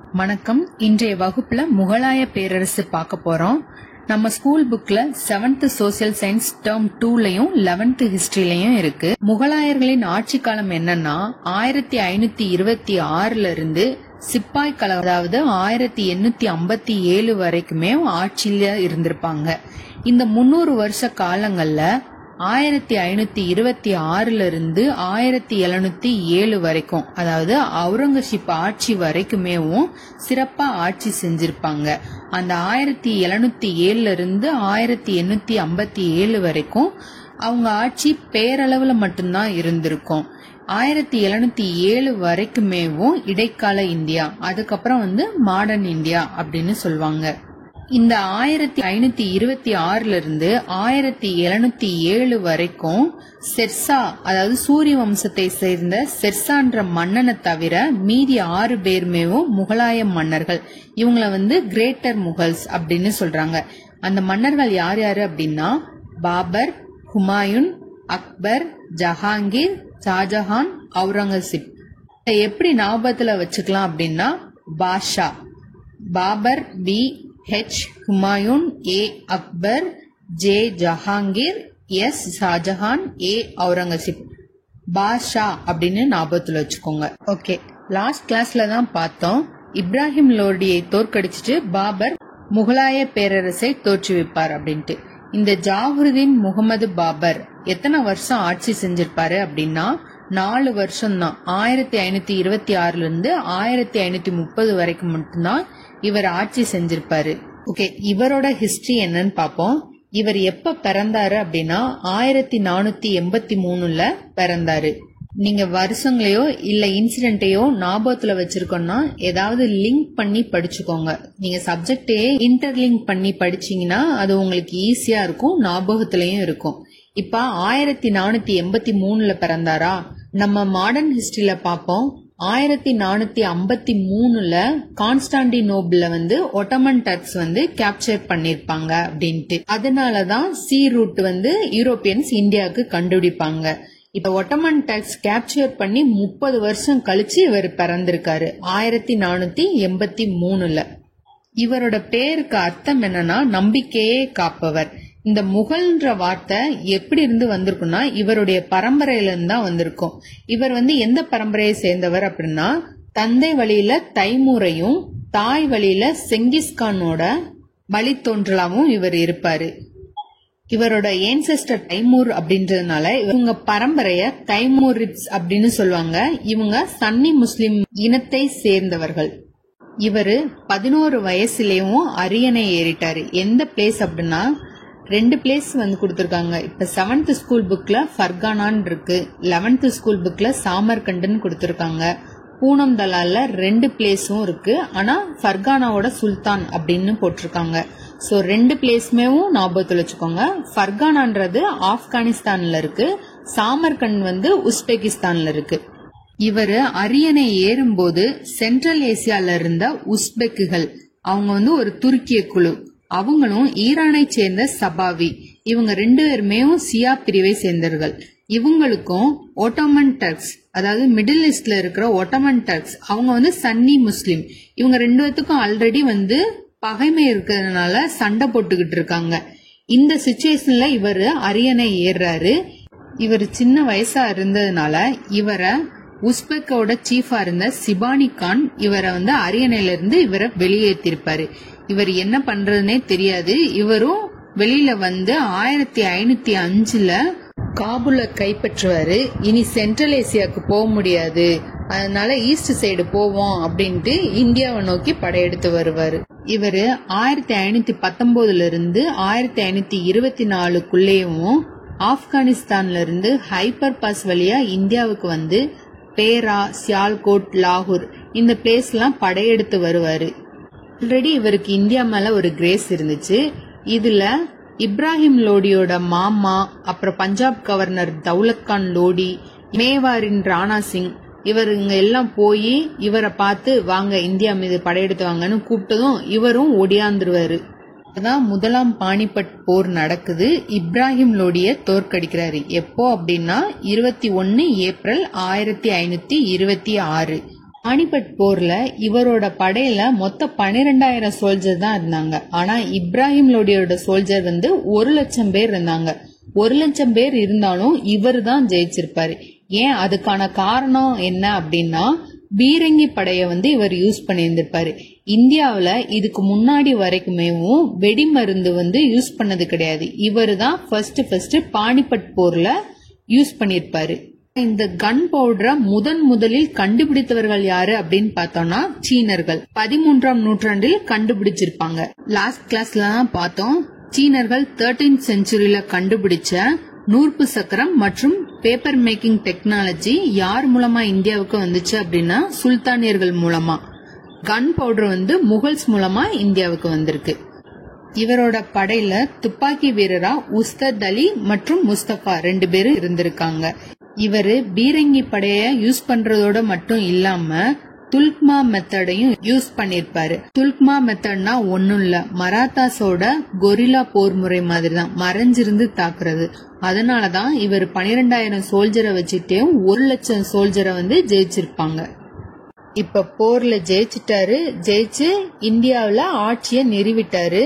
வணக்கம். இன்றைய வகுப்புல முகலாய பேரரசு பார்க்க போறோம். நம்ம ஸ்கூல் புக்ல 7th சோசியல் சயின்ஸ் டேர்ம் 2லயும் 11th ஹிஸ்டரியிலயும் இருக்கு. முகலாயர்களின் ஆட்சி காலம் என்னன்னா 1526ல இருந்து சிப்பாய் கலம், அதாவது 1857 வரைக்குமே ஆட்சியில இருந்திருப்பாங்க. இந்த 300 வருஷ காலங்கள்ல 1526ல இருந்து 1707 வரைக்கும், அதாவது அவுரங்கசீப் ஆட்சி வரைக்குமேவும் சிறப்பா ஆட்சி செஞ்சிருப்பாங்க. அந்த 1707ல இருந்து 1857 வரைக்கும் அவங்க ஆட்சி பேரளவுல மட்டும்தான் இருந்திருக்கும். 1707 வரைக்குமேவும் இடைக்கால இந்தியா, அதுக்கப்புறம் மாடர்ன் இந்தியா அப்படின்னு சொல்லுவாங்க. இந்த 1526ல இருந்து 1707 வரைக்கும் செர்சா, அதாவது சூரிய வம்சத்தை சேர்ந்த செர்சான்ற மன்னனை தவிர மீதி 6 பேருமேவும் முகலாய மன்னர்கள். இவங்கள கிரேட்டர் முகல்ஸ் அப்படின்னு சொல்றாங்க. அந்த மன்னர்கள் யார் யாரு அப்படின்னா பாபர், ஹுமாயூன், அக்பர், ஜஹாங்கீர், ஷாஜஹான், அவுரங்கசீப். எப்படி ஞாபகத்துல வச்சுக்கலாம் அப்படின்னா பாஷா, Babur B H, Humayun A, Akbar J, Jahangir S, Shahjahan A, Aurangzeb. பாஷா அப்படின்னு ஞாபகத்துல வச்சுக்கோங்க. ஓகே, லாஸ்ட் கிளாஸ்ல தான் பார்த்தோம் இப்ராஹிம் லோடியை தோற்கடிச்சிட்டு பாபர் முகலாய பேரரசை தோற்றுவிப்பார் அப்படின்ட்டு. இந்த ஜாஹுருதீன் முகமது பாபர் எத்தனை வருஷம் ஆட்சி செஞ்சிருப்பாரு அப்படின்னா 4 வருஷம் தான். 1526ல இருந்து 1530 வரைக்கும் மட்டும்தான் இவர் ஆட்சி செஞ்சிருப்பாரு. ஓகே, இவரோட ஹிஸ்டரி என்னன்னு பாப்போம். இவர் எப்ப பிறந்தாரு அப்படின்னா 1483ல பிறந்தாரு. நீங்க வருஷங்களையோ இல்ல இன்சிடென்ட்டையோ ஞாபகத்துல வச்சிருக்கோம்னா ஏதாவது லிங்க் பண்ணி படிச்சுக்கோங்க. நீங்க சப்ஜெக்டையே இன்டர்லிங்க் பண்ணி படிச்சீங்கன்னா அது உங்களுக்கு ஈஸியா இருக்கும், ஞாபகத்திலயும் இருக்கும். இப்ப 1483ல பிறந்தாரா? நம்ம மாடர்ன் ஹிஸ்டரியில பாப்போம். 1453ல கான்ஸ்டாண்டினோபிள்ல ஒட்டமன் டர்க்ஸ் கேப்சர் பண்ணிருப்பாங்க அப்படின்ட்டு. அதனாலதான் சி ரூட் யூரோப்பியன்ஸ் இந்தியாவுக்கு கண்டுபிடிப்பாங்க. இப்ப ஒட்டமன் டர்க்ஸ் கேப்சர் பண்ணி 30 வருஷம் கழிச்சு இவர் பிறந்திருக்காரு 1483ல. இவரோட பேருக்கு அர்த்தம் என்னன்னா நம்பிக்கையே காப்பவர். இந்த முகல்ன்ற வார்த்தை எப்படி இருந்து வந்திருக்குன்னா இவருடைய பரம்பரையில இருந்து தான் வந்திருக்கும். இவர் எந்த பரம்பரையை சேர்ந்தவர் அப்படின்னா தந்தை வழியில தைமூரையும் தாய் வழியில செங்கிஸ்கானோட வழித்தோன்றலாவும் இவர் இருப்பாரு. இவரோட ஏன்செஸ்டர் தைமூர் அப்படின்றதுனால இவங்க பரம்பரைய தைமூரிட்ஸ் அப்படின்னு சொல்லுவாங்க. இவங்க சன்னி முஸ்லிம் இனத்தை சேர்ந்தவர்கள். இவரு 11 வயசுலயும் அரியணை ஏறிட்டாரு. எந்த பிளேஸ் அப்படின்னா 2 பிளேஸ் கொடுத்திருக்காங்க. இப்ப 7th ஸ்கூல் புக்ல ஃபர்கானான்னு இருக்கு, 11th ஸ்கூல் புக்ல சாமர்கண்டுன்னு கொடுத்திருக்காங்க. பூனம் தலால்ல 2 பிளேஸும் இருக்கு, ஆனா ஃபர்கானாவோட சுல்தான் அப்படின்னு போட்டிருக்காங்க. சோ 2 பிளேஸ்மேவும் ஞாபகத்துல வச்சுக்கோங்க. ஃபர்கானான்றது ஆப்கானிஸ்தான்ல இருக்கு, சாமர்கண்ட் உஸ்பெகிஸ்தான்ல இருக்கு. இவரு அரியணை ஏறும்போது சென்ட்ரல் ஏசியால இருந்த உஸ்பெக்குகள், அவங்க ஒரு துருக்கிய குழு, அவங்களும் ஈரானை சேர்ந்த சபாவி, இவங்க 2 பேருமே சியா பிரிவை சேர்ந்தவர்கள். இவங்களுக்கும் ஒட்டோமன் டர்க்ஸ், அதாவது மிடில் ஈஸ்ட்ல இருக்கிற ஒட்டோமன் டர்க்ஸ், அவங்க சன்னி முஸ்லிம், இவங்க 2 பேத்துக்கும் ஆல்ரெடி பகைமை இருக்கிறதுனால சண்டை போட்டுக்கிட்டு இருக்காங்க. இந்த சிச்சுவேஷன்ல இவரு அரியணை ஏறாரு. இவர் சின்ன வயசா இருந்ததுனால இவரை உஸ்பெக்கோட சீஃபா இருந்த சிபானி கான் இவரை அரியணையில இருந்து இவரை வெளியேற்றிருப்பாரு. இவர் என்ன பண்றதுன்னே தெரியாது. இவரும் வெளியில 1505ல காபூல கைப்பற்றுவாரு. இனி சென்ட்ரல் ஏசியாவுக்கு போக முடியாது, அதனால ஈஸ்ட் சைடு போவோம் அப்படின்ட்டு இந்தியாவை நோக்கி படையெடுத்து வருவாரு. இவரு 1519ல இருந்து 1524க்குள்ளேயும் ஆப்கானிஸ்தான்ல இருந்து ஹைப்பர் பாஸ் வழியா இந்தியாவுக்கு பேரா, சியால்கோட், லாகூர் இந்த பிளேஸ் எல்லாம் படையெடுத்து வருவாரு. ஆல்ரெடி இவருக்கு இந்தியா மேல ஒரு கிரேஸ் இருந்துச்சு. இதுல இப்ராஹிம் லோடியோட மாமா, அப்புறம் பஞ்சாப் கவர்னர் தௌலத் கான் லோடி, மேவாரின் ராணா சிங், இவருங்க எல்லாம் போய் இவரை பார்த்து வாங்க இந்தியா மீது படையெடுத்து வாங்கன்னு கூப்பிட்டதும் இவரும் ஒடியாந்துருவாரு. அதான் முதலாம் பானிபட் போர் நடக்குது. இப்ராஹிம் லோடிய தோற்கடிக்கிறாரு. எப்போ அப்படின்னா 21 ஏப்ரல் 1526. பானிபட் போர்ல இவரோட படையில மொத்த 12,000 சோல்ஜர் தான் இருந்தாங்க. ஆனா இப்ராஹிம் லோடியோட சோல்ஜர் 1,00,000 பேர் இருந்தாங்க. 1,00,000 பேர் இருந்தாலும் இவர் தான் ஜெயிச்சிருப்பாரு. ஏன், அதுக்கான காரணம் என்ன அப்படின்னா பீரங்கி படைய இவர் யூஸ் பண்ணியிருந்திருப்பாரு. இந்தியாவில இதுக்கு முன்னாடி வரைக்குமேவும் வெடிமருந்து யூஸ் பண்ணது கிடையாது. இவரு தான் ஃபர்ஸ்ட் பானிபட் போர்ல யூஸ் பண்ணிருப்பாரு. இந்த கன் பவுடரை முதலில் கண்டுபிடித்தவர்கள் யாரு அப்படின்னு பார்த்தோம்னா சீனர்கள். 13ஆம் நூற்றாண்டில் கண்டுபிடிச்சிருப்பாங்க. லாஸ்ட் கிளாஸ்ல தான் பார்த்தோம், சீனர்கள் 13th செஞ்சுரியில கண்டுபிடிச்ச நூற்பு சக்கரம் மற்றும் பேப்பர் மேக்கிங் டெக்னாலஜி யார் மூலமா இந்தியாவுக்கு வந்துச்சு அப்படின்னா சுல்தானியர்கள் மூலமா. கன் பவுடர் முகல்ஸ் மூலமா இந்தியாவுக்கு வந்திருக்கு. இவரோட படையில துப்பாக்கி வீரரா உஸ்தத் அலி மற்றும் முஸ்தபா 2 பேரும் இருந்திருக்காங்க. இவரு பீரங்கி படைய யூஸ் பண்றதோட மட்டும் இல்லாம துல்க்மா மெத்தடையும் யூஸ் பண்ணிருப்பாரு. துல்க்மா மெத்தட்னா ஒன்னும் இல்ல, மராத்தாஸோட கொரில்லா போர் முறை மாதிரிதான், மறைஞ்சிருந்து தாக்குறது. அதனாலதான் இவர் 12,000 சோல்ஜரை வச்சுட்டே 1,00,000 சோல்ஜரை ஜெயிச்சிருப்பாங்க. இப்ப போர்ல ஜெயிச்சு இந்தியாவில ஆட்சியை நிறுவிட்டாரு.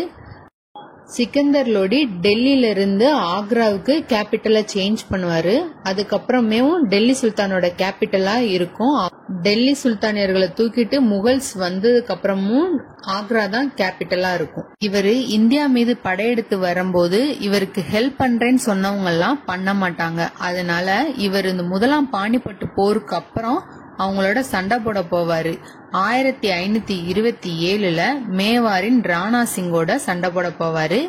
சிக்கந்தர் லோடி டெல்லியில இருந்து ஆக்ராவுக்கு கேபிட்டலா சேஞ்ச் பண்ணுவாரு. அதுக்கப்புறமே டெல்லி சுல்தானோட கேபிட்டலா இருக்கும். டெல்லி சுல்தானியர்களை தூக்கிட்டு முகல்ஸ் வந்ததுக்கு அப்புறமும் ஆக்ரா தான் கேபிட்டலா இருக்கும். இவரு இந்தியா மீது படையெடுத்து வரும்போது இவருக்கு ஹெல்ப் பண்றேன்னு சொன்னவங்க எல்லாம் பண்ண மாட்டாங்க. அதனால இவர் இந்த முதலாம் பானிபட்டு போருக்கு அப்புறம் அவங்களோட சண்டை போட போவாரு. 1527ல மேவாரின் ராணா சிங்கோட சண்டை போட போவாரு.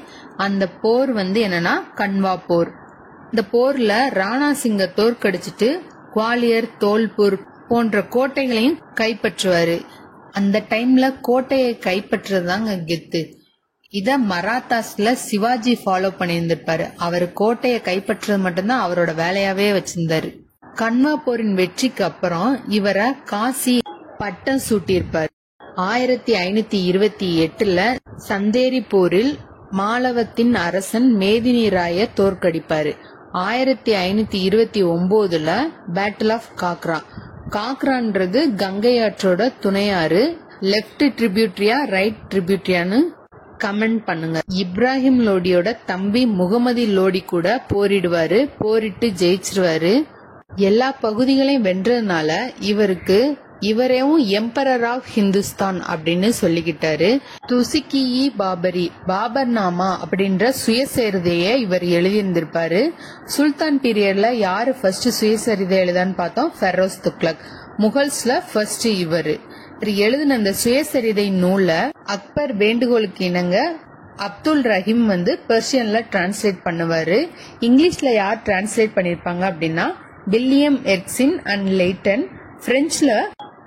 அந்த போர் என்னன்னா கன்வா போர். இந்த போர்ல ராணா சிங்க தோற்கடிச்சிட்டு குவாலியர், தோல்பூர் போன்ற கோட்டைகளையும் கைப்பற்றுவாரு. அந்த டைம்ல கோட்டையை கைப்பற்றுறதுதாங்க கெத்து. இத மராத்தாஸ்ல சிவாஜி ஃபாலோ பண்ணியிருந்திருப்பாரு. அவரு கோட்டையை கைப்பற்றுறது மட்டும்தான் அவரோட வேலையாவே வச்சிருந்தாரு. கன்வா போரின் வெற்றிக்கு அப்புறம் இவரை காசி பட்டம் சூட்டியிருப்பார். 1528ல சந்தேரி போரில் மாலவத்தின் அரசன் மேதினி ராய தோற்கடிப்பாரு. 1529ல பேட்டில் ஆஃப் காக்ரா. காக்ரான்றது கங்கை ஆற்றோட துணையாறு. லெப்ட் ட்ரிபியூட்ரியா ரைட் ட்ரிபியூட்ரியான்னு கமெண்ட் பண்ணுங்க. இப்ராஹிம் லோடியோட தம்பி முகமது லோடி கூட போரிடுவாரு. போரிட்டு ஜெயிச்சிருவாரு. எல்லா பகுதிகளையும் வென்றதுனால இவரையும் எம்பரர் ஆஃப் ஹிந்துஸ்தான் அப்படின்னு சொல்லிக்கிட்டாரு. துசிகி பாபரி, பாபர் நாமா அப்படின்ற சுயசரிதைய இவர் எழுதியிருந்திருப்பாரு. சுல்தான் பீரியட்ல யாரு ஃபர்ஸ்ட் சுயசரிதை எழுதான்னு பார்த்தோம், ஃபெரோஸ் துக்ளக். முகல்ஸ்ல ஃபர்ஸ்ட் இவர் எழுதின அந்த சுயசரிதை நூல அக்பர் வேண்டுகோளுக்கு இணங்க அப்துல் ரஹீம் பெர்ஷியன்ல டிரான்ஸ்லேட் பண்ணுவாரு. இங்கிலீஷ்ல யார் டிரான்ஸ்லேட் பண்ணிருப்பாங்க அப்படின்னா வில்லியம் எர்க்சின் அண்ட் லைட்டன். பிரெஞ்சுல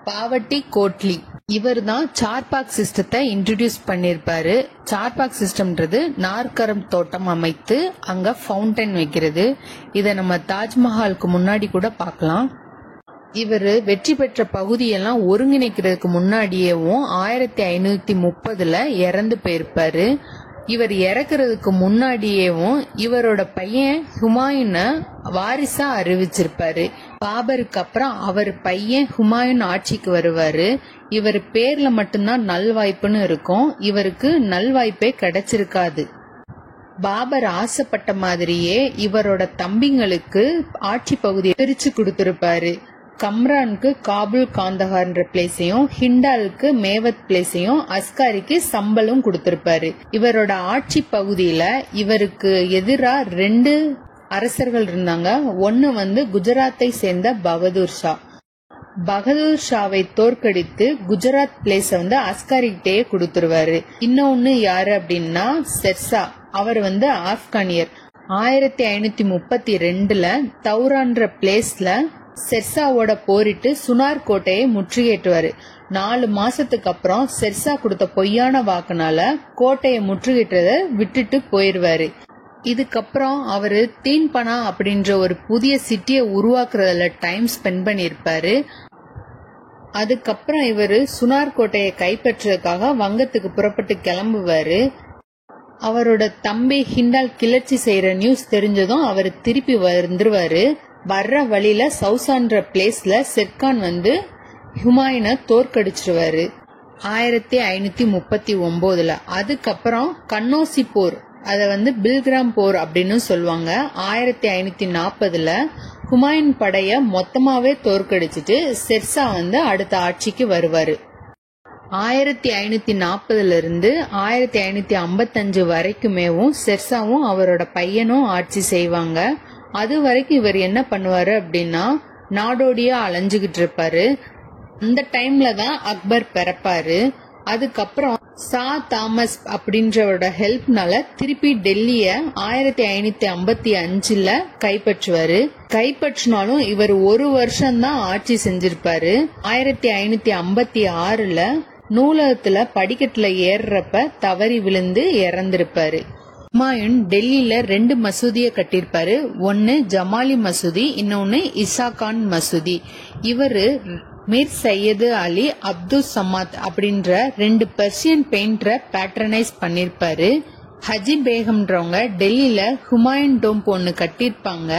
பாவட்டி கோட்லி. இவர் தான் சார்பாக் சிஸ்டத்தை இன்ட்ரோடியூஸ் பண்ணிருப்பாரு. சார்பாக் சிஸ்டம்ன்றது நாற்கரம் தோட்டம் அமைத்து அங்க ஃபவுண்டைன் வைக்கிறது. இத நம்ம தாஜ்மஹாலுக்கு முன்னாடி கூட பார்க்கலாம். இவர் வெற்றி பெற்ற பகுதியெல்லாம் ஒருங்கிணைக்கிறதுக்கு முன்னாடியேவும் 1530ல இறந்து போயிருப்பாரு. இவர் இறக்குறதுக்கு முன்னாடியேவும் இவரோட பையன் ஹுமாயூன வாரிசா அறிவிச்சிருப்பாரு. பாபருக்கு அப்புறம் அவர் பையன் ஹுமாயூன் ஆட்சிக்கு வருவாரு. இவர் பேர்ல மட்டும்தான் நல்வாய்ப்புன்னு இருக்கும். இவருக்கு நல்வாய்ப்பே கிடைச்சிருக்காது. பாபர் ஆசைப்பட்ட மாதிரியே இவரோட தம்பிங்களுக்கு ஆட்சி பகுதியை பிரிச்சு கொடுத்திருப்பாரு. கம்ரானுக்கு காபுல் காந்தஹார்ன்ற பிளேஸையும், ஹிண்டாலுக்கு மேவத் பிளேஸையும், அஸ்காரிக்கு சம்பலும் கொடுத்திருப்பாரு. இவரோட ஆட்சி பகுதியில இவருக்கு எதிரா 2 அரசர்கள் இருந்தாங்க. ஒன்னு குஜராத்தை சேர்ந்த பகதூர் ஷா. பகதூர் ஷாவை தோற்கடித்து குஜராத் பிளேஸ அஸ்காரிகிட்டே கொடுத்துருவாரு. இன்னொன்னு யாரு அப்படின்னா செர்சா. அவர் ஆப்கானியர். 1532ல தௌரான்ற பிளேஸ்ல செர்சாவோட போரிட்டு சுனார் கோட்டையை முற்றுகையிட்டுவாரு. 4 மாசத்துக்கு அப்புறம் செர்சா கொடுத்த பொய்யான வாக்குனால கோட்டையை முற்றுகையிட்டத விட்டுட்டு போயிருவாரு. இதுக்கப்புறம் அவரு தீன்பனா அப்படின்ற ஒரு புதிய சிட்டியை உருவாக்குறதுல டைம் ஸ்பெண்ட் பண்ணிருப்பாரு. அதுக்கப்புறம் இவரு சுனார் கோட்டையை கைப்பற்றுறதுக்காக வங்கத்துக்கு புறப்பட்டு கிளம்புவாரு. அவரோட தம்பி ஹிண்டால் கிளர்ச்சி செய்யற நியூஸ் தெரிஞ்சதும் அவர் திருப்பி வந்துருவாரு. வர்ற வழியில சவுசான்ற பிளேஸ்ல செர்கான் ஹுமாயூனை தோற்கடிச்சிருவாரு 1539. அதுக்கப்புறம் கன்னோசி போர், அத பில்கிராம் போர் அப்படின்னு சொல்லுவாங்க. 1540 ஹுமாயூன் படைய மொத்தமாவே தோற்கடிச்சிட்டு ஷெர்ஷா அடுத்த ஆட்சிக்கு வருவாரு. 1540 இருந்து 1555 வரைக்குமேவும் ஷெர்ஷாவும் அவரோட பையனும் ஆட்சி செய்வாங்க. அது வரைக்கும் இவர் என்ன பண்ணுவாரு அப்படின்னா நாடோடியா அலைஞ்சுகிட்டு இருப்பாரு. அந்த டைம்ல தான் அக்பர் பிறப்பாரு. அதுக்கப்புறம் சா தாமஸ் அப்படின்றவரோட ஹெல்ப்னால திருப்பி டெல்லிய 1555 கைப்பற்றுவாரு. கைப்பற்றினாலும் இவர் ஒரு வருஷம் தான் ஆட்சி செஞ்சிருப்பாரு. 1556 நூலகத்துல படிக்கட்டுல ஏறுறப்ப தவறி விழுந்து இறந்திருப்பாரு. ஹுமாயூன் டெல்லியில 2 மசூதிய கட்டிருப்பாரு. ஒன்னு ஜமாலி மசூதி, இன்னொன்னு இசா கான் மசூதி. இவரு மீர் சையது அலி அப்துல் சமாத் அப்படின்ற 2 பெர்சியன் பெயிண்டரை பேட்ரனைஸ் பண்ணிருப்பாரு. ஹஜி பேகம்ன்றவங்க டெல்லியில ஹுமாயூன் டோம் ஒன்னு கட்டிருப்பாங்க.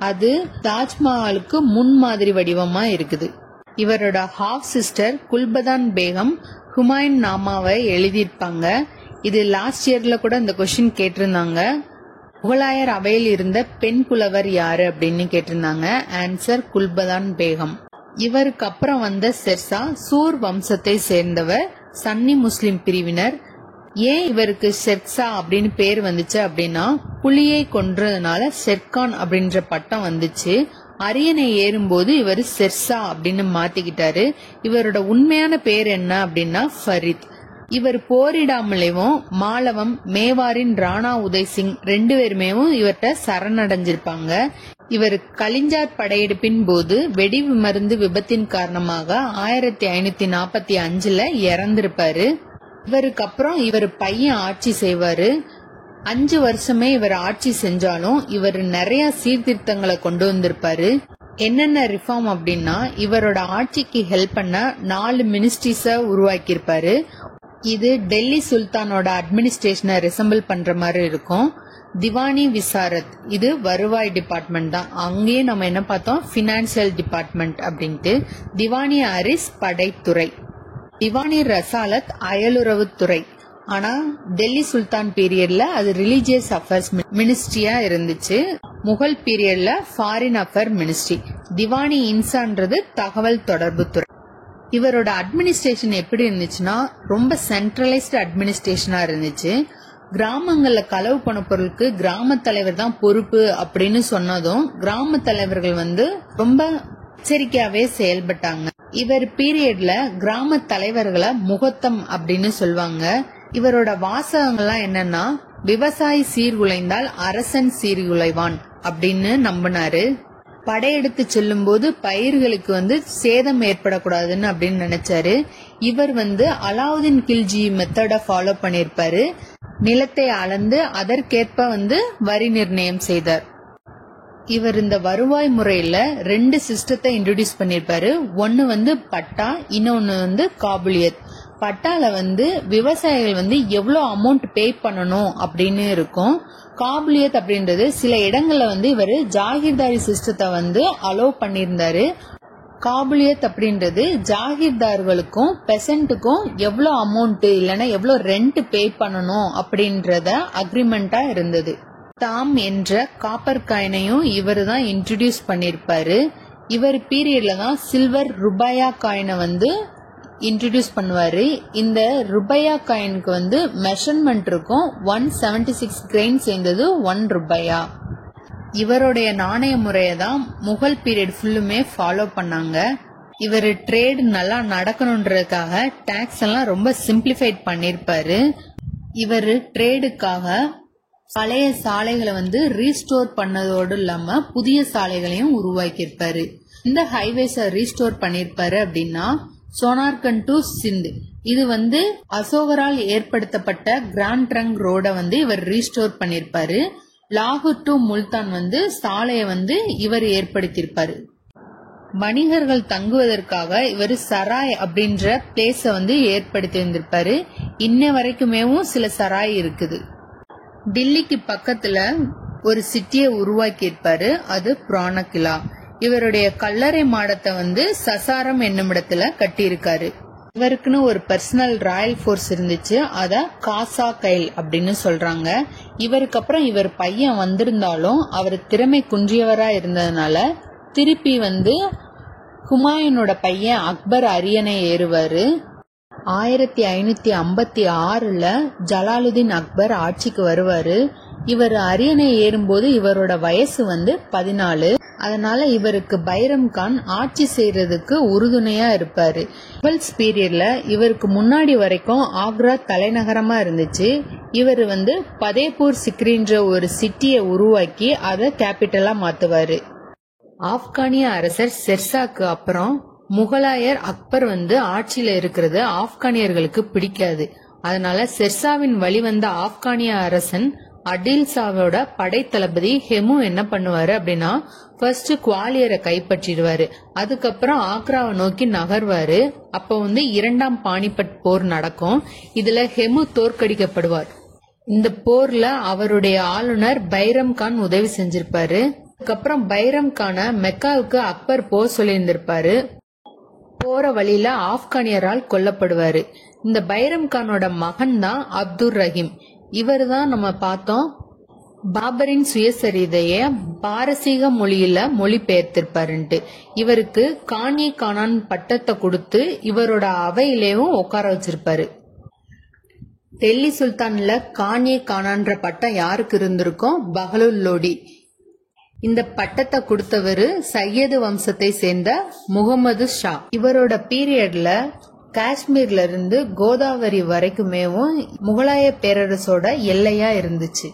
அது தாஜ்மஹாலுக்கு முன்மாதிரி வடிவமா இருக்குது. இவரோட ஹாஃப் சிஸ்டர் குல்பதான் பேகம் ஹுமாயூன் நாமாவை எழுதியிருப்பாங்க. இது லாஸ்ட் இயர்ல கூட இந்த கொஸ்டின் கேட்டிருந்தாங்க. முகலாயர் அவையில் இருந்த பெண் புலவர் யாரு அப்படின்னு கேட்டிருந்தாங்க. ஆன்சர் குல்பதான் பேகம். இவருக்கு அப்புறம் வந்த ஷெர்ஷா சூர் வம்சத்தை சேர்ந்தவர், சன்னி முஸ்லிம் பிரிவினர். ஏன் இவருக்கு ஷெர்ஷா அப்படின்னு பேர் வந்துச்சு அப்படின்னா புலியை கொன்றதுனால ஷெர்கான் அப்படின்ற பட்டம் வந்துச்சு. அரியணை ஏறும்போது இவர் ஷெர்ஷா அப்படின்னு மாத்திக்கிட்டாரு. இவரோட உண்மையான பேர் என்ன அப்படின்னா ஃபரித். இவர் போரிடாமலேவும் மாலவம் மேவாரின் ராணா உதய் சிங் 2 பேருமே இவர்கிட்ட சரணடைஞ்சிருப்பாங்க. இவர் கலிஞ்சார் படையெடுப்பின் போது வெடி மருந்து விபத்தின் காரணமாக 1545 இறந்திருப்பாரு. இவருக்கு அப்புறம் இவர் பையன் ஆட்சி செய்வாரு. 5 வருஷமே இவர் ஆட்சி செஞ்சாலும் இவர் நிறைய சீர்திருத்தங்களை கொண்டு வந்திருப்பாரு. என்னென்ன ரிஃபார்ம் அப்படின்னா இவரோட ஆட்சிக்கு ஹெல்ப் பண்ண 4 மினிஸ்ட்ரிஸ உருவாக்கியிருப்பாரு. இது டெல்லி சுல்தானோட அட்மினிஸ்ட்ரேஷனை ரிசம்பிள் பண்ற மாதிரி இருக்கும். திவானி விசாரத், இது வருவாய் டிபார்ட்மெண்ட் தான். அங்கேயே நம்ம என்ன பார்த்தோம், பினான்சியல் டிபார்ட்மெண்ட் அப்படின்ட்டு. திவானி அரிஸ் படைத்துறை, திவானி ரசாலத் அயலுறவுத்துறை. ஆனா டெல்லி சுல்தான் பீரியட்ல அது ரிலீஜியஸ் அஃபேர்ஸ் மினிஸ்ட்ரியா இருந்துச்சு. முகல் பீரியட்ல ஃபாரின் அஃபேர் மினிஸ்ட்ரி. திவானி இன்சான்றது தகவல் தொடர்பு துறை. இவரோட அட்மினிஸ்ட்ரேஷன் எப்படி இருந்துச்சுன்னா ரொம்ப சென்ட்ரலைஸ்டு அட்மினிஸ்ட்ரேஷனா இருந்துச்சு. கிராமங்கள்ல களவு போன பொருளுக்கு கிராம தலைவர் தான் பொறுப்பு அப்படின்னு சொன்னதும் கிராம தலைவர்கள் ரொம்ப எச்சரிக்கையாவே செயல்பட்டாங்க. இவர் பீரியட்ல கிராம தலைவர்களை முகத்தம் அப்படின்னு சொல்லுவாங்க. இவரோட வாசகங்கள்லாம் என்னன்னா விவசாயி சீர்குலைந்தால் அரசன் சீர்குலைவான் அப்படின்னு நம்பினாரு. படையெடுத்து செல்லும் போது பயிர்களுக்கு சேதம் ஏற்படக்கூடாதுன்னு அப்படின்னு நினைச்சாரு. இவர் அலாவுதீன் கில்ஜி மெத்தட ஃபாலோ பண்ணிருப்பாரு. நிலத்தை அளந்து அதற்கேற்ப வரி நிர்ணயம் செய்தார். இவர் இந்த வருவாய் முறையில 2 சிஸ்டத்தை இன்ட்ரோடியூஸ் பண்ணிருப்பாரு. ஒன்னு பட்டா, இன்னொன்னு காபுலியத். பட்டால விவசாயிகள் எவ்வளவு அமௌண்ட் பே பண்ணணும் அப்படின்னு இருக்கும். காபுலியத் அப்படின்றது சில இடங்கள்ல இவர் ஜாகிர்தாரி சிஸ்டத்தை அலோவ் பண்ணியிருந்தாரு. காபுலியத் அப்படின்றது ஜாகிர்தார்களுக்கும் பெசன்ட்டுக்கும் எவ்வளவு அமௌண்ட் இல்லைன்னா எவ்வளவு ரெண்ட் பே பண்ணணும் அப்படின்றத அக்ரிமெண்டா இருந்தது. தாம் என்ற காப்பர் காயினையும் இவர் தான் இன்ட்ரோடியூஸ் பண்ணிருப்பாரு. இவர் பீரியட்ல தான் சில்வர் ருபாயா காயினை இன்ட்ரோடியூஸ் பண்ணுவாரு. இந்த ருபாயா காயினுக்கு மெஷர்மெண்ட் இருக்கும். 176 கிரெயின் சேர்ந்தது 1 ருபாயா. இவருடைய நாணய முறையை தான் முகல் பீரியட் ஃபுல்லுமே ஃபாலோ பண்ணாங்க. இவர் ட்ரேட் நல்லா நடக்கணுன்றதுக்காக டாக்ஸ் எல்லாம் ரொம்ப சிம்பிளிஃபைட் பண்ணிருப்பாரு. இவர் ட்ரேடுக்காக பழைய சாலைகளை ரீஸ்டோர் பண்ணதோடு இல்லாம புதிய சாலைகளையும் உருவாக்கியிருப்பாரு. இந்த ஹைவேஸ ரீஸ்டோர் பண்ணிருப்பாரு அப்படின்னா சோனார்கண்ட் டு சிந்த், இது அசோகரால் ஏற்படுத்தப்பட்ட கிராண்ட் ட்ரங்க் ரோட இவர் ரீஸ்டோர் பண்ணிருப்பாரு. லாகூர் டு முல்தான் சாலையை இவர் ஏற்படுத்தியிருப்பாரு. வணிகர்கள் தங்குவதற்காக இவர் சராய் அப்படின்ற பிளேஸ ஏற்படுத்தி இருந்திருப்பாரு. இன்ன வரைக்குமே சில சராய் இருக்குது. டில்லிக்கு பக்கத்துல ஒரு சிட்டியை உருவாக்கி இருப்பாரு. அது புராண கிலா. இவருடைய கல்லறை மாடத்தை வந்து சசாரம் என்னுமிடத்துல கட்டியிருக்காரு. இவருக்குன்னு ஒரு பர்சனல் ராயல் ஃபோர்ஸ் இருந்துச்சு, அத காசா கைல் அப்படின்னு சொல்றாங்க. இவருக்கு அப்புறம் இவர் பையன் வந்திருந்தாலும் அவர் திறமை குன்றியவரா இருந்ததுனால திருப்பி வந்து ஹுமாயூனோட பையன் அக்பர் அரியணை ஏறுவாரு. 1556 ஜலாலுதீன் அக்பர் ஆட்சிக்கு வருவாரு. இவர் அரியணை ஏறும்போது இவரோட வயசு வந்து 14. அதனால இவருக்கு பைரம் கான் ஆட்சி செய்யறதுக்கு உறுதுணையா இருப்பாரு. முகல்ஸ் பீரியட்ல இவருக்கு முன்னாடி வரைக்கும் ஆக்ரா தலைநகரமா இருந்துச்சு. இவர் வந்து பதேபூர் சிக்ரின்ற ஒரு சிட்டியை உருவாக்கி அதை கேபிட்டலா மாத்துவாரு. ஆப்கானிய அரசர் ஷெர்ஷாக்கு அப்புறம் முகலாயர் அக்பர் வந்து ஆட்சியில இருக்கிறது ஆப்கானியர்களுக்கு பிடிக்காது. அதனால ஷெர்ஷாவின் வழிவந்த ஆப்கானிய அரசன் அடில்ஷாவோட படை தளபதி ஹெமு என்ன பண்ணுவாரு அப்படின்னா, ஃபர்ஸ்ட் குவாலியரை கைப்பற்றிடுவாரு. அதுக்கப்புறம் ஆக்ராவை நோக்கி நகர்வாரு. அப்ப வந்து 2ஆம் பானிபட் போர் நடக்கும். இதுல ஹெமு தோற்கடிக்கப்படுவார். இந்த போர்ல அவருடைய ஆளுநர் பைரம் கான் உதவி செஞ்சிருப்பாரு. அதுக்கப்புறம் பைரம் கான மெக்காவுக்கு அக்பர் போர் சொல்லியிருந்திருப்பாரு. போற வழியில ஆப்கானியரால் கொல்லப்படுவாரு. இந்த பைரம் கானோட மகன் தான் அப்துர் ரஹீம். இவர் தான் நம்ம பார்த்தோம் பாபரின் சுயசரிதைய பாரசீக மொழியில மொழிபெயர்த்திருப்பாருன்ட்டு. இவருக்கு கானி கானான் பட்டத்தை கொடுத்து இவரோட அவையிலேயும் உட்கார வச்சிருப்பாரு. டெல்லி சுல்தான்ல கானி கானான்ற பட்டம் யாருக்கு இருந்திருக்கும்? பஹலுல் லோடி. இந்த பட்டத்தை கொடுத்தவரு சையது வம்சத்தை சேர்ந்த முகமது ஷா. இவரோட பீரியட்ல காஷ்மீர்ல இருந்து கோதாவரி வரைக்குமேவும் முகலாய பேரரசோட எல்லையா இருந்துச்சு.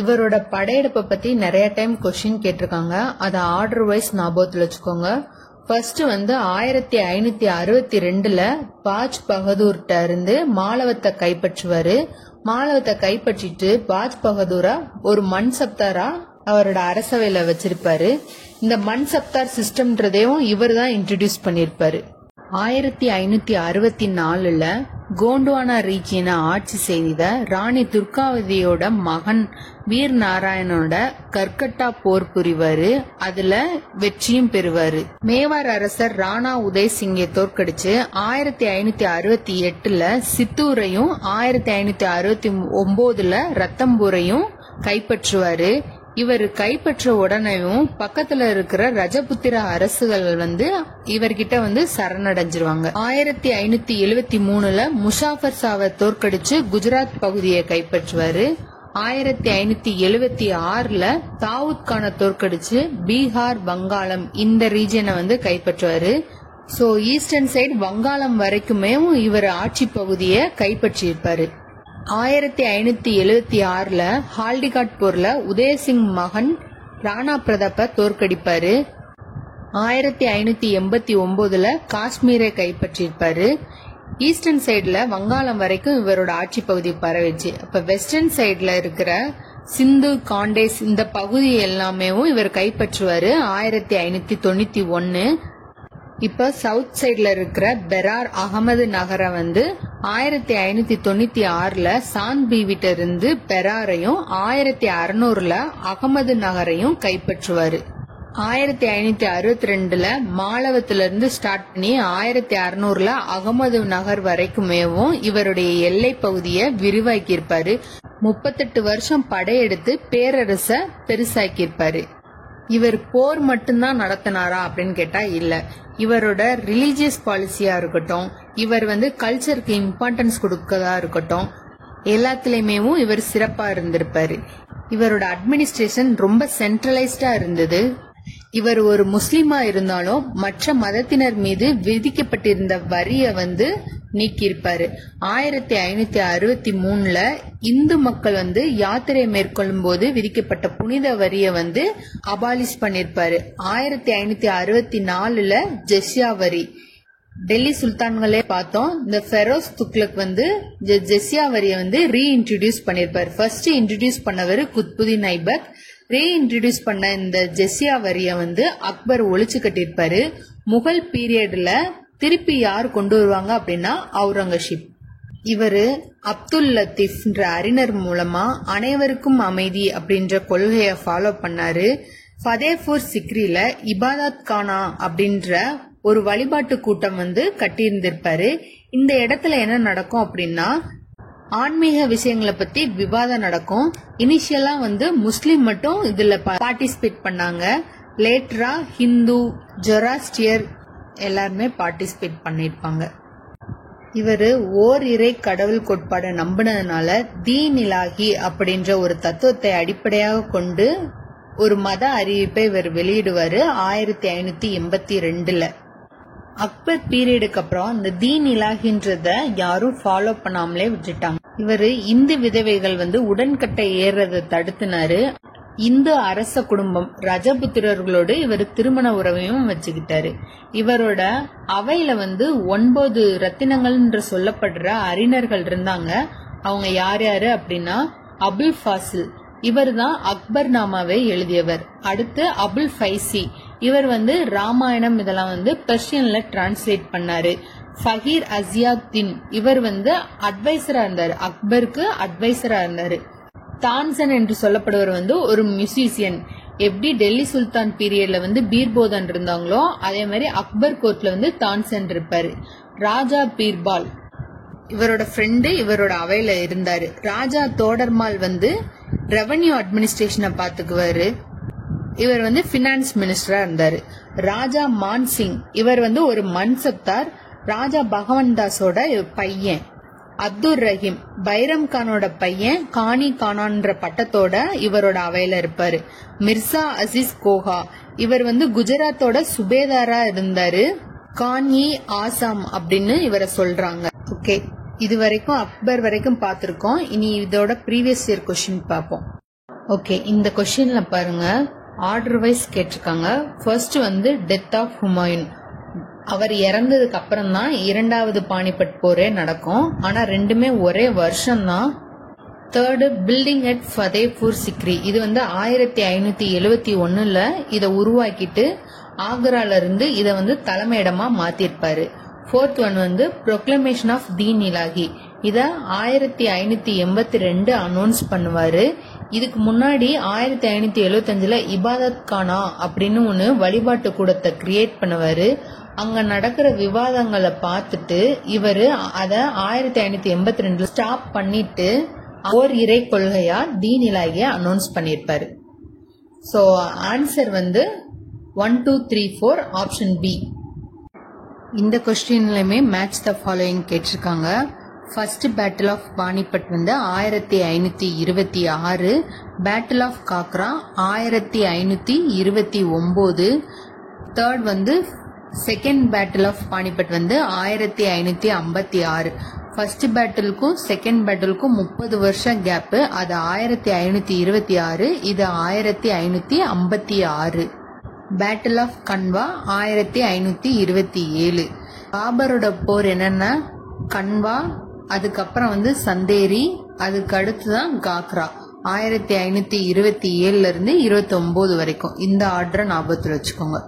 இவரோட படையெடுப்பை பத்தி நிறைய டைம் கொஸ்டின் கேட்டிருக்காங்க. அதை ஆர்டர் வைஸ் ஞாபகத்துல வச்சுக்கோங்க. ஃபர்ஸ்ட் வந்து 1562 பாஜ் பகதூர்ட்ட இருந்து மாலவத்தை கைப்பற்றுவாரு. மாலவத்தை கைப்பற்றிட்டு பாஜ் பகதூரா ஒரு மண் சப்தாரா அவரோட அரசவையில வச்சிருப்பாரு. இந்த மண் சப்தார் சிஸ்டம்ன்றதையும் இவர் தான் இன்ட்ரடியூஸ் பண்ணிருப்பாரு. 1564 கோண்ட்வானா ரீஜியனை ஆட்சி செய்த ராணி துர்காவதியோட மகன் வீர் நாராயணோட கர்கட்டா போர் புரிவாரு. அதுல வெற்றியும் பெறுவாரு. மேவார் அரசர் ராணா உதய் சிங்கை தோற்கடிச்சு 1568 சித்தூரையும் 1569 ரத்தம்பூரையும் கைப்பற்றுவாரு. இவர் கைப்பற்ற உடனேயும் பக்கத்துல இருக்கிற ரஜபுத்திர அரசுகள் வந்து இவர்கிட்ட வந்து சரணடைஞ்சிருவாங்க. 1573 முஷாஃபர் ஷாவை தோற்கடிச்சு குஜராத் பகுதியை கைப்பற்றுவாரு. 1576 தாவூத் கானை தோற்கடிச்சு பீகார் வங்காளம் இந்த ரீஜனை வந்து கைப்பற்றுவாரு. சோ ஈஸ்டர்ன் சைடு வங்காளம் வரைக்குமே இவர் ஆட்சி பகுதியை கைப்பற்றியிருப்பாரு. 1576 ஹால்டிகாட் போர்ல உதயசிங் மகன் ராணா பிரதாப்ப தோற்கடிப்பாரு. 1589 காஷ்மீரை கைப்பற்றியிருப்பாரு. ஈஸ்டர்ன் சைடுல வங்காளம் வரைக்கும் இவரோட ஆட்சி பகுதி பரவிச்சு. அப்ப வெஸ்டர்ன் சைடுல இருக்கிற சிந்து காண்டேஸ் இந்த பகுதி எல்லாமே இவர் கைப்பற்றுவாரு 1591. இப்ப சவுத் சைட்ல இருக்கிற பெரார் அகமது நகரை வந்து 1596 சாந்த் பீவிட்ட இருந்து பெராரையும் 1600 அகமது நகரையும் கைப்பற்றுவாரு. 1562 மாலவத்துல இருந்து ஸ்டார்ட் பண்ணி 1600 அகமது நகர் வரைக்குமேவும் இவருடைய எல்லை பகுதியை விரிவாக்கியிருப்பாரு. 38 வருஷம் படையெடுத்து பேரரச பெருசாக்கியிருப்பாரு. இவர் போர் மட்டும்தான் நடத்தினாரா அப்படின்னு கேட்டா இல்ல. இவரோட ரிலீஜியஸ் பாலிசியா இருக்கட்டும், இவர் வந்து கல்ச்சருக்கு இம்பார்ட்டன்ஸ் கொடுக்கறதா இருக்கட்டும், எல்லாத்துலயுமே இவர் சிறப்பா இருந்திருப்பாரு. இவரோட அட்மினிஸ்ட்ரேஷன் ரொம்ப சென்ட்ரலைஸ்டா இருந்தது. இவர் ஒரு முஸ்லிமா இருந்தாலும் மற்ற மதத்தினர் மீது விதிக்கப்பட்டிருந்த வரிய வந்து நீக்கியிருப்பாரு. 1563 இந்து மக்கள் வந்து யாத்திரை மேற்கொள்ளும் போது விதிக்கப்பட்ட புனித வரிய வந்து அபாலிஷ் பண்ணிருப்பாரு. 1564 ஜெஸ்யா வரி. டெல்லி சுல்தான்களே பார்த்தோம், இந்த ஃபெரோஸ் துக்ளக் வந்து ஜெஸ்யா வரிய வந்து ரீஇன்ட்ரோடியூஸ் பண்ணிருப்பாரு. ஃபர்ஸ்ட் இன்ட்ரோடியூஸ் பண்ணவர் குத்புதீன் ஐபக். ரீஇன்ட்ரோடியூஸ் பண்ண இந்த ஜெஸ்யா வரிய வந்து அக்பர் ஒழிச்சு கட்டிருப்பாரு. முகல் பீரியட்ல திருப்பி யார் கொண்டு வருவாங்க அப்படின்னா அவுரங்கசீப். இவரு அப்துல் லத்தீப்ன்ற அறிஞர் மூலமா அனைவருக்கும் அமைதி அப்படின்ற கொள்கையை ஃபாலோ பண்ணாரு. ஃபதேபூர் சிக்ரில இபாதத் கானா அப்படின்ற ஒரு வழிபாட்டு கூட்டம் கட்டியிருந்திருப்பாரு. இந்த இடத்துல என்ன நடக்கும் அப்படின்னா ஆன்மீக விஷயங்களை பத்தி விவாதம் நடக்கும். இனிஷியலா முஸ்லிம் மட்டும் இதுல பார்ட்டிசிபேட் பண்ணாங்க. லேட்டரா ஹிந்து, ஜொராஸ்டியர் எல்லாருமே பார்ட்டிசிபேட் பண்ணிருப்பாங்க. இவரு ஓர் இறை கடவுள் கோட்பாடு நம்பினதுனால தீன் இலாஹி அப்படின்ற ஒரு தத்துவத்தை அடிப்படையாக கொண்டு ஒரு மத அறிவிப்பை இவர் வெளியிடுவாரு 1582ல. அக்பர் பீரியடுக்கு அப்புறம் இந்த தீன் இலாஹின்றத யாரும் ஃபாலோ பண்ணாமலே விட்டுட்டாங்க. இவரு இந்து விதவைகள் உடன்கட்டை ஏறதை தடுத்துனாரு. இந்து அரச குடும்பம் ரஜபுத்திரர்களோடு இவர் திருமண உறவையும் வச்சுக்கிட்டாரு. இவரோட அவையில 9 ரத்தினங்கள் என்று சொல்லப்படுற அறிஞர்கள் இருந்தாங்க. அவங்க யார் யாரு அப்படின்னா அபுல் ஃபாசில், இவர் தான் அக்பர் நாமாவை எழுதியவர். அடுத்து அபுல் ஃபைசி, இவர் ராமாயணம் இதெல்லாம் பெர்ஷியன்ல டிரான்ஸ்லேட் பண்ணாரு. ஃபகீர் அசியாத்தின், இவர் அட்வைசரா இருந்தாரு, அக்பருக்கு அட்வைசரா இருந்தாரு. தான்சன் என்று சொல்லப்படுவர் ஒரு மியூசிஷியன். எப்படி டெல்லி சுல்தான் பீரியட்ல பீர்போதன் இருந்தாங்களோ அதே மாதிரி அக்பர் கோர்ட்ல தான்சன் இருப்பாரு. ராஜா பீர்பால் இவரோட ஃப்ரெண்டு இவரோட அவையில இருந்தாரு. ராஜா தோடர்மால் ரெவன்யூ அட்மினிஸ்ட்ரேஷனை பாத்துக்குவாரு. இவர் பினான்ஸ் மினிஸ்டரா இருந்தாரு. ராஜா மான்சிங், இவர் ஒரு மன்சப்தார். ராஜா பகவன் தாஸோட பையன். அப்துல் ரஹீம் பைரம் கானோட பையன், கானி கானான்ற பட்டத்தோட இவரோட அவையில இருப்பாரு. மிர்சா அசீஸ் கோஹா, இவர் குஜராத்தோட சுபேதாரா இருந்தாரு. கான்யி ஆசாம் அப்படின்னு இவரை சொல்றாங்க. ஓகே, இது வரைக்கும் அக்பர் வரைக்கும் பார்த்திருக்கோம். இனி இதோட ப்ரீவியஸ் இயர் கொஸ்டின் பார்ப்போம். ஓகே, இந்த கொஸ்டின்ல பாருங்க, ஆர்டர் வைஸ் கேட்டிருக்காங்க. First death of Humayun. அவர் இறந்ததுக்கு அப்புறம் தான் 2வது பானிபட் போரே நடக்கும். ஆனா ரெண்டுமே ஒரே வருஷம் தான். Third building at Fatehpur Sikri, இது 1571ல இதை உருவாக்கிட்டு ஆக்ரால இருந்து இதை தலைமையிடமா மாத்திருப்பாரு. ஃபோர்த் ஒன் ப்ரொக்ளமேஷன் ஆஃப் தீன் இலாஹி, இத 1582 அனௌன்ஸ் பண்ணுவாரு. இதுக்கு முன்னாடி 1575ல இபாதத் கானா அப்படின்னு ஒன்னு வழிபாட்டு கூடத்தை கிரியேட் பண்ணுவாரு. அங்க நடக்கிற விவாதங்களை பார்த்துட்டு இவரு அத 1582ல ஸ்டாப் பண்ணிட்டு ஓர் இறை கொள்கையா தீன் இலாஹிய அனௌன்ஸ் பண்ணிருப்பாரு. So answer 1, 2, 3, 4 option B. இந்த கொஸ்டின்லயுமே மேட்ச் த ஃபாலோயிங் கேட்டிருக்காங்க. First battle of Panipat 1526, battle of Ghaghra 1529, third second battle of Panipat 1556. First பேட்டிலுக்கும் செகண்ட் பேட்டிலுக்கும் 30 வருஷம் கேப். அது 1526, இது 1556. Battle of Khanwa 1527. பாபரோட போர் என்னன்னா கன்வா, அதுக்கப்புறம் சந்தேரி, அதுக்கு அடுத்துதான் காக்ரா. 1527ல இருந்து 29 வரைக்கும். இந்த ஆர்டரை ஞாபகத்தில் வச்சுக்கோங்க.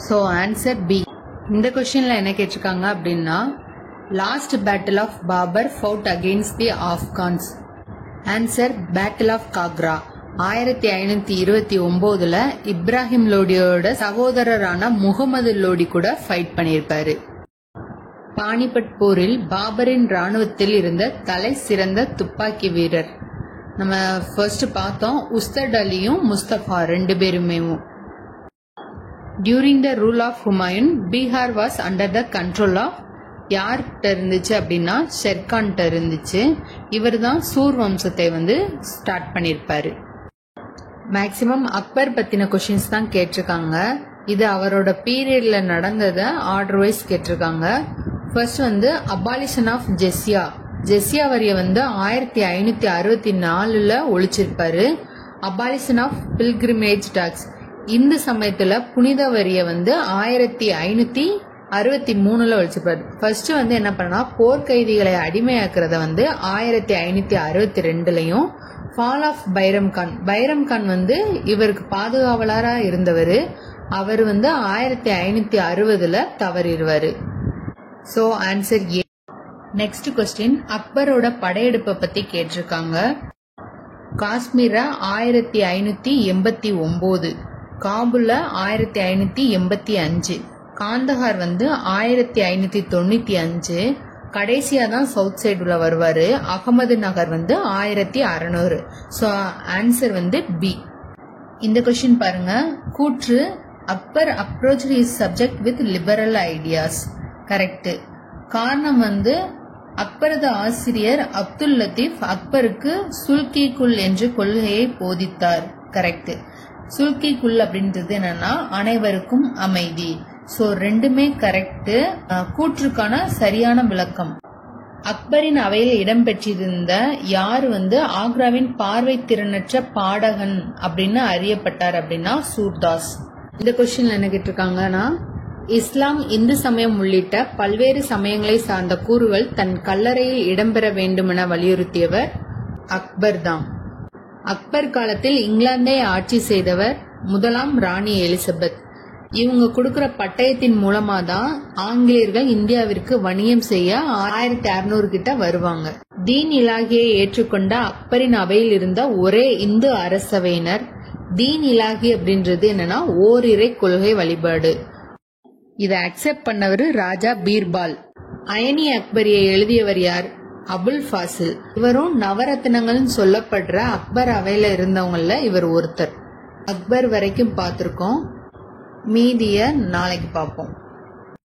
So answer B. இந்த கொஸ்டின்ல என்ன கேட்டிருக்காங்க அப்படின்னா, last battle of Babur fought against the Afghans. Answer battle of Ghaghra. 1529ல இப்ராஹிம் லோடியோட சகோதரரான முகமது லோடி கூட ஃபைட் பண்ணியிருப்பாரு. பானிபட் போரில் பாபரின் ராணுவத்தில் இருந்த தலை சிறந்த துப்பாக்கி வீரர் நம்ம ஃபர்ஸ்ட் பார்த்தோம். உஸ்தட் அலியும் முஸ்தபா 2 பேருமே. During the rule of Humayun, Bihar was under the control of யார்கிட்ட இருந்துச்சு அப்படின்னா ஷெர்கான்ட்ட இருந்துச்சு. இவர் தான் சூர் வம்சத்தை ஸ்டார்ட் பண்ணிருப்பாரு. மேக்சிமம் அக்பர் பத்தின கொஸ்டின்ஸ் தான் கேட்டிருக்காங்க. இது அவரோட பீரியட்ல நடந்தத ஆர்டர் வைஸ் கேட்டிருக்காங்க. First abolition of jizya. Jizya வரிய 1564ல ஒழிச்சிருப்பாரு. அபாலிஷன் ஆஃப் பில்கிரிமேஜ் டாக்ஸ், இந்த சமயத்துல புனித வரிய 1563ல ஒழிச்சிருப்பாரு. ஃபர்ஸ்ட் என்ன பண்ணா போர்க்கைதிகளை அடிமையாக்குறத 1562லயும், ஃபால் ஆஃப் பைரம் கான். பைரம் கான் இவருக்கு பாதுகாவலரா இருந்தவர். அவர் 1560ல தவறிடுவாரு. So answer A. Next question, அக்பரோட படையெடுப்பை பத்தி கேட்டிருக்காங்க. காஷ்மீர 1589, காபூல்ல 1585, காந்தஹார் வந்து 1595, கடைசியா தான் சவுத் சைடுல வருவாரு அகமது நகர் வந்து 1600. ஸோ ஆன்சர் வந்து பி. இந்த கொஸ்டின் பாருங்க, கூற்று Akbar approach his subject with liberal ideas. Correct. காரணம் வந்து அக்பரது ஆசிரியர் அப்துல் லத்தீப் அக்பருக்கு சுல்கி குல் என்ற கொள்கையை போதித்தார். கரெக்ட். சுல்கி குல் அப்படின்றது என்னன்னா அனைவருக்கும் அமைதி. சோ ரெண்டுமே கரெக்ட். கூற்றுக்கான சரியான விளக்கம், அக்பரின் அவையில் இடம்பெற்றிருந்த யார் வந்து ஆக்ராவின் பார்வை திறனற்ற பாடகன் அப்படின்னு அறியப்பட்டார் அப்படின்னா சூர்தாஸ். இந்த கொஸ்டின்ல என்ன கேட்டிருக்காங்கன்னா, இஸ்லாம், இந்து சமயம் உள்ளிட்ட பல்வேறு சமயங்களை சார்ந்த கூறுகள் தன் கல்லறையில் இடம்பெற வேண்டுமென வலியுறுத்தியவர் அக்பர் தான். அக்பர் காலத்தில் இங்கிலாந்தை ஆட்சி செய்தவர் முதலாம் ராணி எலிசபெத். இவங்க கொடுக்கிற பட்டயத்தின் மூலமா தான் ஆங்கிலேயர்கள் இந்தியாவிற்கு வணிகம் செய்ய 1600 கிட்ட வருவாங்க. தீன் இலாகியை ஏற்றுக்கொண்ட அக்பரின் அவையில் இருந்த ஒரே இந்து அரசவையினர். தீன் இலாகி அப்படின்றது என்னன்னா ஓரிரை கொள்கை வழிபாடு. இதை அக்செப்ட் பண்ணவர் ராஜா பீர்பால். அயனி அக்பரியை எழுதியவர் யார்? அபுல் ஃபாசில். இவரும் நவரத்னங்கள் சொல்லப்படுற அக்பர் அவையில இருந்தவங்கள இவர் ஒருத்தர். அக்பர் வரைக்கும் பார்த்திருக்கோம், மீதிய நாளைக்கு பார்ப்போம்.